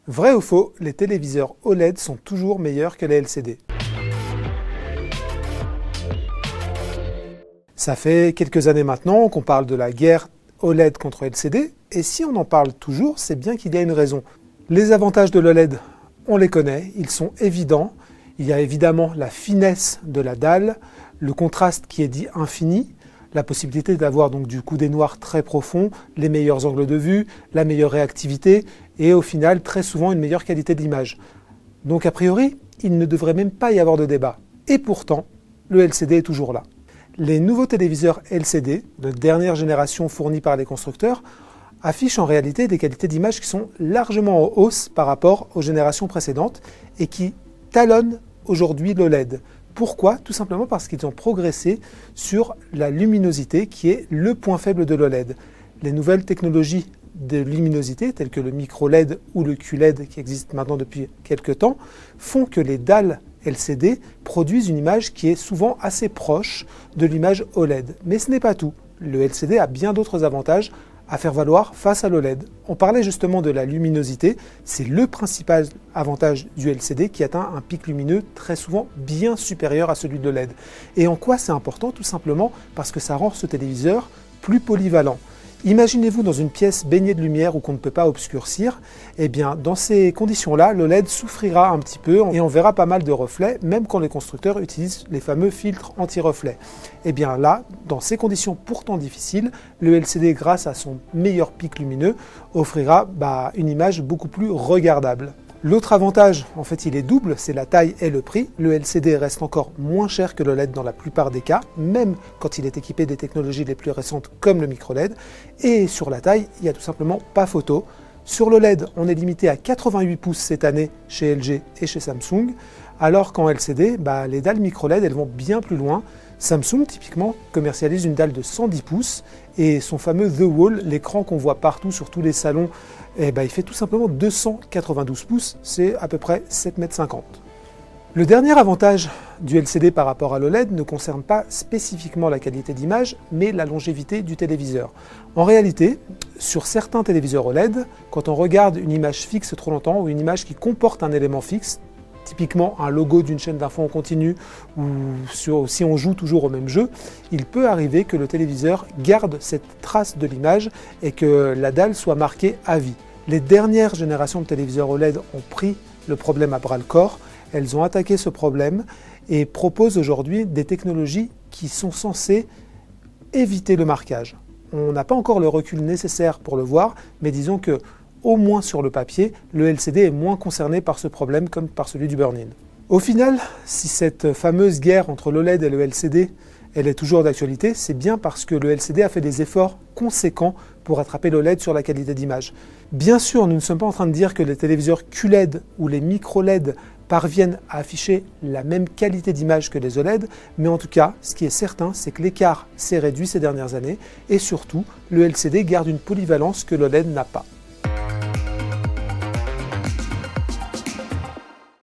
Vrai ou faux, les téléviseurs OLED sont toujours meilleurs que les LCD. Ça fait quelques années maintenant qu'on parle de la guerre OLED contre LCD, et si on en parle toujours, c'est bien qu'il y a une raison. Les avantages de l'OLED, on les connaît, ils sont évidents. Il y a évidemment la finesse de la dalle, le contraste qui est dit infini, la possibilité d'avoir donc du coup des noirs très profonds, les meilleurs angles de vue, la meilleure réactivité et au final très souvent une meilleure qualité de l'image. Donc a priori, il ne devrait même pas y avoir de débat. Et pourtant, le LCD est toujours là. Les nouveaux téléviseurs LCD, de dernière génération fournis par les constructeurs, affichent en réalité des qualités d'image qui sont largement en hausse par rapport aux générations précédentes et qui talonnent aujourd'hui l'OLED. Pourquoi? Tout simplement parce qu'ils ont progressé sur la luminosité qui est le point faible de l'OLED. Les nouvelles technologies de luminosité telles que le micro-LED ou le QLED qui existent maintenant depuis quelques temps font que les dalles LCD produisent une image qui est souvent assez proche de l'image OLED. Mais ce n'est pas tout. Le LCD a bien d'autres avantages à faire valoir face à l'OLED. On parlait justement de la luminosité, c'est le principal avantage du LCD qui atteint un pic lumineux très souvent bien supérieur à celui de l'OLED. Et en quoi c'est important? Tout simplement parce que ça rend ce téléviseur plus polyvalent. Imaginez-vous dans une pièce baignée de lumière ou qu'on ne peut pas obscurcir, eh bien dans ces conditions-là, l'OLED souffrira un petit peu et on verra pas mal de reflets, même quand les constructeurs utilisent les fameux filtres anti-reflets. Eh bien là, dans ces conditions pourtant difficiles, le LCD, grâce à son meilleur pic lumineux, offrira une image beaucoup plus regardable. L'autre avantage, en fait, il est double, c'est la taille et le prix. Le LCD reste encore moins cher que le LED dans la plupart des cas, même quand il est équipé des technologies les plus récentes comme le micro-LED. Et sur la taille, il n'y a tout simplement pas photo. Sur le LED, on est limité à 88 pouces cette année chez LG et chez Samsung, alors qu'en LCD, les dalles micro-LED, elles vont bien plus loin. Samsung, typiquement, commercialise une dalle de 110 pouces et son fameux The Wall, l'écran qu'on voit partout sur tous les salons, il fait tout simplement 292 pouces, c'est à peu près 7,50 m. Le dernier avantage du LCD par rapport à l'OLED ne concerne pas spécifiquement la qualité d'image, mais la longévité du téléviseur. En réalité, sur certains téléviseurs OLED, quand on regarde une image fixe trop longtemps ou une image qui comporte un élément fixe, typiquement un logo d'une chaîne d'infos en continu ou si on joue toujours au même jeu, il peut arriver que le téléviseur garde cette trace de l'image et que la dalle soit marquée à vie. Les dernières générations de téléviseurs OLED ont pris le problème à bras le corps, elles ont attaqué ce problème et proposent aujourd'hui des technologies qui sont censées éviter le marquage. On n'a pas encore le recul nécessaire pour le voir, mais disons que au moins sur le papier, le LCD est moins concerné par ce problème comme par celui du burn-in. Au final, si cette fameuse guerre entre l'OLED et le LCD, elle est toujours d'actualité, c'est bien parce que le LCD a fait des efforts conséquents pour rattraper l'OLED sur la qualité d'image. Bien sûr, nous ne sommes pas en train de dire que les téléviseurs QLED ou les micro-LED parviennent à afficher la même qualité d'image que les OLED, mais en tout cas, ce qui est certain, c'est que l'écart s'est réduit ces dernières années et surtout, le LCD garde une polyvalence que l'OLED n'a pas.